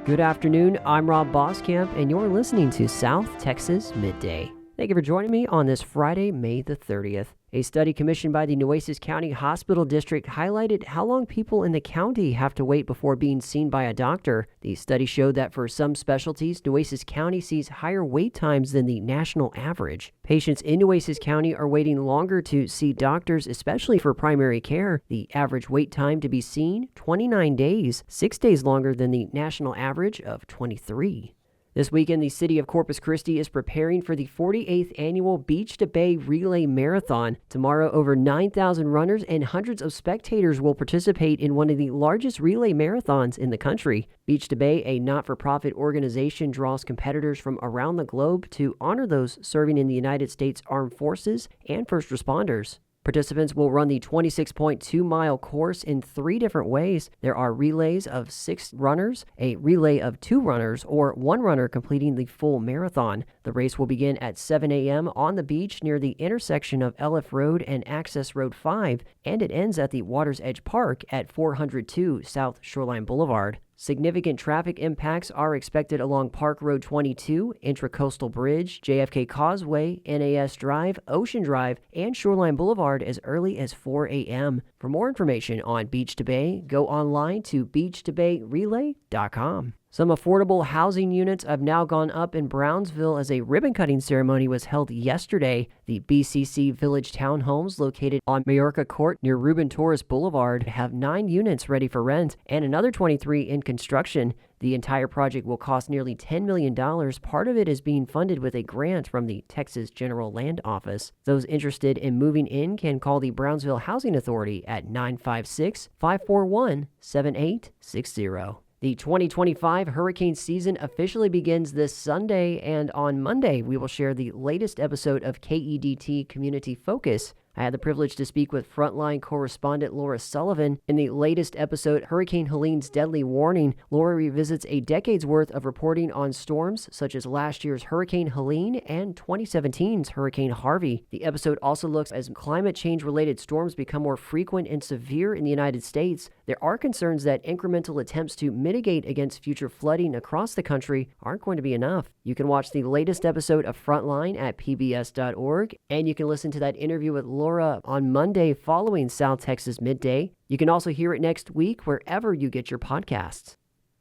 Good afternoon, I'm Rob Boskamp, and you're listening to South Texas Midday. Thank you for joining me on this Friday, May the 30th. A study commissioned by the Nueces County Hospital District highlighted how long people in the county have to wait before being seen by a doctor. The study showed that for some specialties, Nueces County sees higher wait times than the national average. Patients in Nueces County are waiting longer to see doctors, especially for primary care. The average wait time to be seen, 29 days, 6 days longer than the national average of 23. This weekend, the city of Corpus Christi is preparing for the 48th annual Beach to Bay Relay Marathon. Tomorrow, over 9,000 runners and hundreds of spectators will participate in one of the largest relay marathons in the country. Beach to Bay, a not-for-profit organization, draws competitors from around the globe to honor those serving in the United States Armed Forces and first responders. Participants will run the 26.2-mile course in 3 different ways. There are relays of 6 runners, a relay of 2 runners, or 1 runner completing the full marathon. The race will begin at 7 a.m. on the beach near the intersection of Elliff Road and Access Road 5, and it ends at the Water's Edge Park at 402 South Shoreline Boulevard. Significant traffic impacts are expected along Park Road 22, Intracoastal Bridge, JFK Causeway, NAS Drive, Ocean Drive, and Shoreline Boulevard as early as 4 a.m. For more information on Beach to Bay, go online to beachtobayrelay.com. Some affordable housing units have now gone up in Brownsville as a ribbon-cutting ceremony was held yesterday. The BCC Village Townhomes, located on Majorca Court near Ruben Torres Boulevard, have 9 units ready for rent and another 23 in construction. The entire project will cost nearly $10 million. Part of it is being funded with a grant from the Texas General Land Office. Those interested in moving in can call the Brownsville Housing Authority at 956-541-7860. The 2025 hurricane season officially begins this Sunday, and on Monday, we will share the latest episode of KEDT Community Focus. I had the privilege to speak with frontline correspondent Laura Sullivan. In the latest episode, Hurricane Helene's Deadly Warning, Laura revisits a decade's worth of reporting on storms such as last year's Hurricane Helene and 2017's Hurricane Harvey. The episode also looks as climate change-related storms become more frequent and severe in the United States. There are concerns that incremental attempts to mitigate against future flooding across the country aren't going to be enough. You can watch the latest episode of Frontline at pbs.org, and you can listen to that interview with Laura on Monday following South Texas Midday. You can also hear it next week wherever you get your podcasts.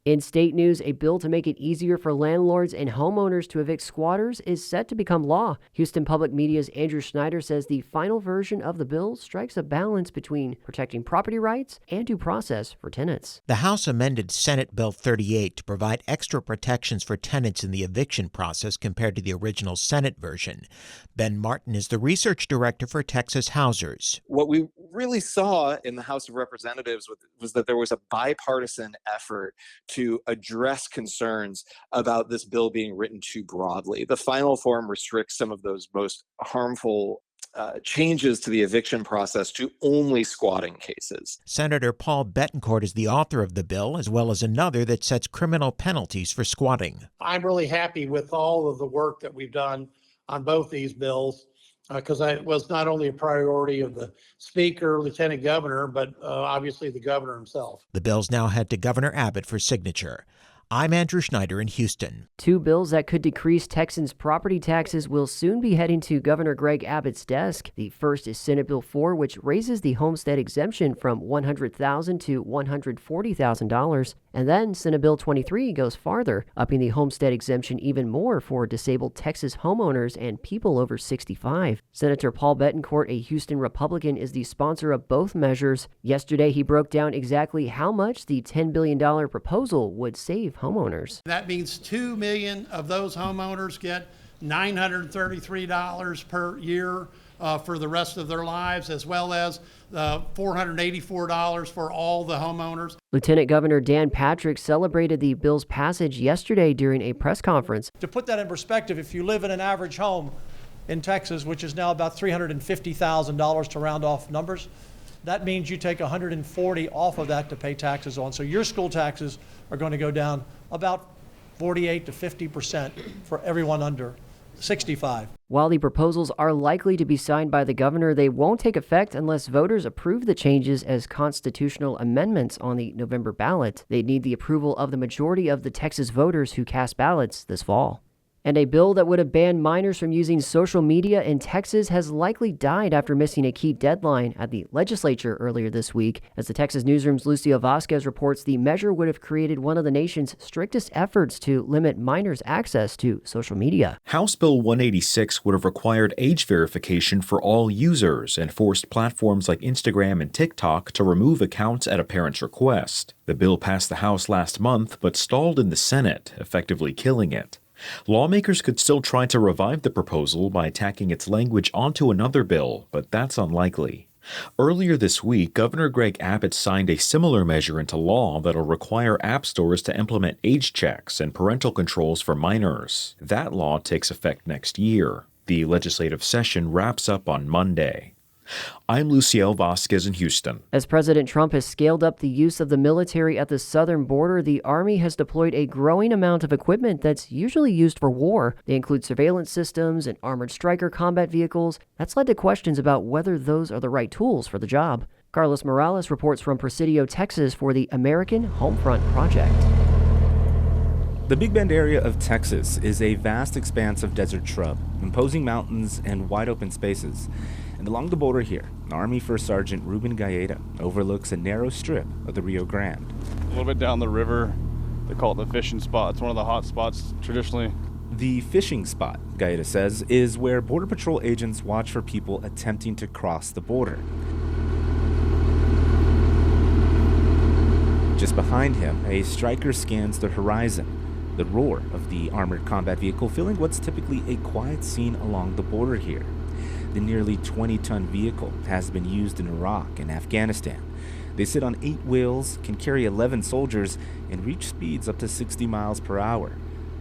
In state news, a bill to make it easier for landlords and homeowners to evict squatters is set to become law. Houston Public Media's Andrew Schneider says the final version of the bill strikes a balance between protecting property rights and due process for tenants. The House amended Senate Bill 38 to provide extra protections for tenants in the eviction process compared to the original Senate version. Ben Martin is the research director for Texas Housers. What we really saw in the House of Representatives was that there was a bipartisan effort to address concerns about this bill being written too broadly. The final form restricts some of those most harmful changes to the eviction process to only squatting cases. Senator Paul Bettencourt is the author of the bill, as well as another that sets criminal penalties for squatting. I'm really happy with all of the work that we've done on both these bills, because it was not only a priority of the Speaker, Lieutenant Governor, but obviously the Governor himself. The bills now head to Governor Abbott for signature. I'm Andrew Schneider in Houston. 2 bills that could decrease Texans' property taxes will soon be heading to Governor Greg Abbott's desk. The first is Senate Bill 4, which raises the homestead exemption from $100,000 to $140,000. And then Senate Bill 23 goes farther, upping the homestead exemption even more for disabled Texas homeowners and people over 65. Senator Paul Bettencourt, a Houston Republican, is the sponsor of both measures. Yesterday, he broke down exactly how much the $10 billion proposal would save homeowners. That means 2 million of those homeowners get $933 per year for the rest of their lives, as well as $484 for all the homeowners. Lieutenant Governor Dan Patrick celebrated the bill's passage yesterday during a press conference. To put that in perspective, if you live in an average home in Texas, which is now about $350,000 to round off numbers, that means you take $140 off of that to pay taxes on. So your school taxes are going to go down about 48 to 50% for everyone under 65. While the proposals are likely to be signed by the governor, they won't take effect unless voters approve the changes as constitutional amendments on the November ballot. They'd need the approval of the majority of the Texas voters who cast ballots this fall. And a bill that would have banned minors from using social media in Texas has likely died after missing a key deadline at the legislature earlier this week. As the Texas Newsroom's Lucio Vasquez reports, the measure would have created one of the nation's strictest efforts to limit minors' access to social media. House Bill 186 would have required age verification for all users and forced platforms like Instagram and TikTok to remove accounts at a parent's request. The bill passed the House last month but stalled in the Senate, effectively killing it. Lawmakers could still try to revive the proposal by tacking its language onto another bill, but that's unlikely. Earlier this week, Governor Greg Abbott signed a similar measure into law that'll require app stores to implement age checks and parental controls for minors. That law takes effect next year. The legislative session wraps up on Monday. I'm Lucio Vasquez in Houston. As President Trump has scaled up the use of the military at the southern border, the Army has deployed a growing amount of equipment that's usually used for war. They include surveillance systems and armored Stryker combat vehicles. That's led to questions about whether those are the right tools for the job. Carlos Morales reports from Presidio, Texas for the American Homefront Project. The Big Bend area of Texas is a vast expanse of desert shrub, imposing mountains and wide open spaces. And along the border here, Army First Sergeant Ruben Gaeta overlooks a narrow strip of the Rio Grande. A little bit down the river, they call it the fishing spot. It's one of the hot spots traditionally. The fishing spot, Gaeta says, is where Border Patrol agents watch for people attempting to cross the border. Just behind him, a Stryker scans the horizon, the roar of the armored combat vehicle filling what's typically a quiet scene along the border here. The nearly 20-ton vehicle has been used in Iraq and Afghanistan. They sit on 8 wheels, can carry 11 soldiers, and reach speeds up to 60 miles per hour.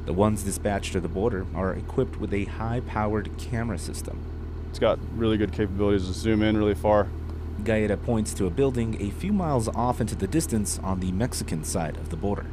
The ones dispatched to the border are equipped with a high-powered camera system. It's got really good capabilities to zoom in really far. Gaeta points to a building a few miles off into the distance on the Mexican side of the border.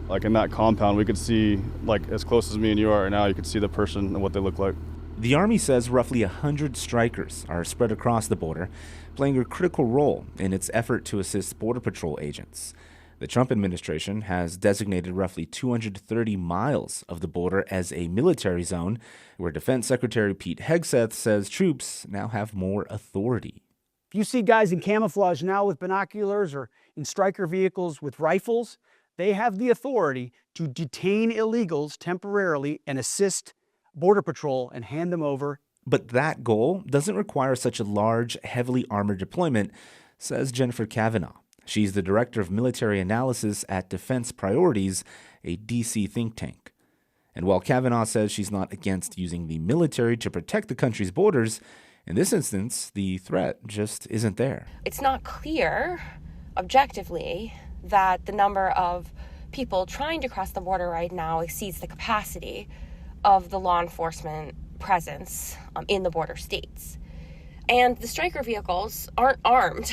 Like in that compound, we could see, like as close as me and you are right now, you could see the person and what they look like. The Army says roughly 100 Strykers are spread across the border, playing a critical role in its effort to assist Border Patrol agents. The Trump administration has designated roughly 230 miles of the border as a military zone, where Defense Secretary Pete Hegseth says troops now have more authority. If you see guys in camouflage now with binoculars or in Stryker vehicles with rifles, they have the authority to detain illegals temporarily and assist Border Patrol and hand them over. But that goal doesn't require such a large, heavily armored deployment, says Jennifer Kavanaugh. She's the director of military analysis at Defense Priorities, a D.C. think tank. And while Kavanaugh says she's not against using the military to protect the country's borders, in this instance, the threat just isn't there. It's not clear, objectively, that the number of people trying to cross the border right now exceeds the capacity of the law enforcement presence in the border states. And the Stryker vehicles aren't armed.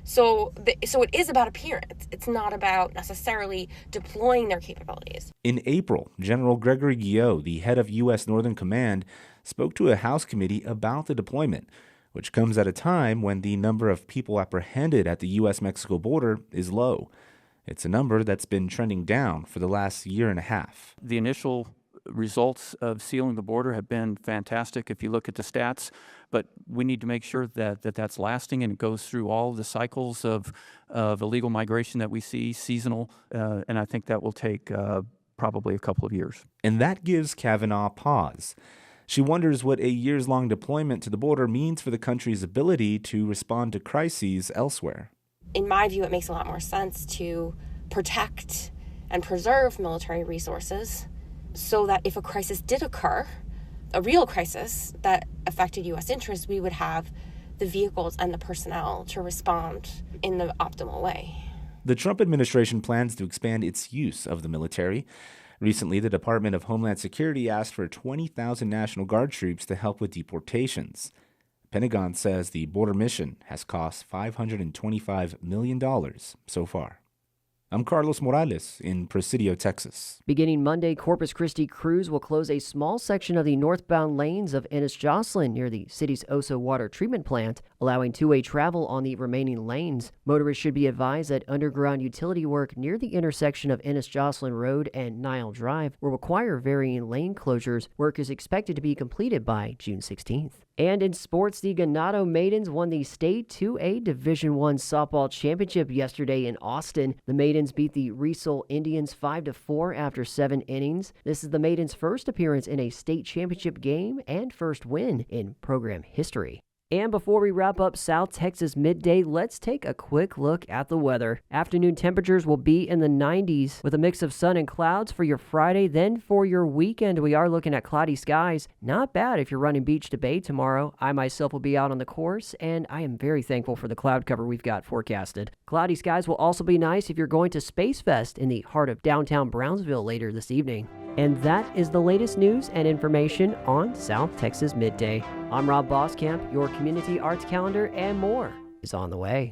So it is about appearance. It's not about necessarily deploying their capabilities. In April, General Gregory Guillot, the head of U.S. Northern Command, spoke to a House committee about the deployment, which comes at a time when the number of people apprehended at the U.S.-Mexico border is low. It's a number that's been trending down for the last year and a half. The initial results of sealing the border have been fantastic if you look at the stats, but we need to make sure that that's lasting and it goes through all the cycles of illegal migration that we see, seasonal, and I think that will take probably a couple of years. And that gives Kavanaugh pause. She wonders what a years-long deployment to the border means for the country's ability to respond to crises elsewhere. In my view, it makes a lot more sense to protect and preserve military resources so that if a crisis did occur, a real crisis that affected U.S. interests, we would have the vehicles and the personnel to respond in the optimal way. The Trump administration plans to expand its use of the military. Recently, the Department of Homeland Security asked for 20,000 National Guard troops to help with deportations. The Pentagon says the border mission has cost $525 million so far. I'm Carlos Morales in Presidio, Texas. Beginning Monday, Corpus Christi crews will close a small section of the northbound lanes of Ennis-Joslyn near the city's Oso water treatment plant, allowing two-way travel on the remaining lanes. Motorists should be advised that underground utility work near the intersection of Ennis-Joslyn Road and Nile Drive will require varying lane closures. Work is expected to be completed by June 16th. And in sports, the Ganado Maidens won the State 2A Division I softball championship yesterday in Austin. The Maidens beat the Riesel Indians 5-4 after 7 innings. This is the Maidens' first appearance in a state championship game and first win in program history. And before we wrap up South Texas Midday, let's take a quick look at the weather. Afternoon temperatures will be in the 90s with a mix of sun and clouds for your Friday. Then for your weekend, we are looking at cloudy skies. Not bad if you're running beach to bay tomorrow. I myself will be out on the course, and I am very thankful for the cloud cover we've got forecasted. Cloudy skies will also be nice if you're going to Space Fest in the heart of downtown Brownsville later this evening. And that is the latest news and information on South Texas Midday. I'm Rob Boskamp. Your community arts calendar and more is on the way.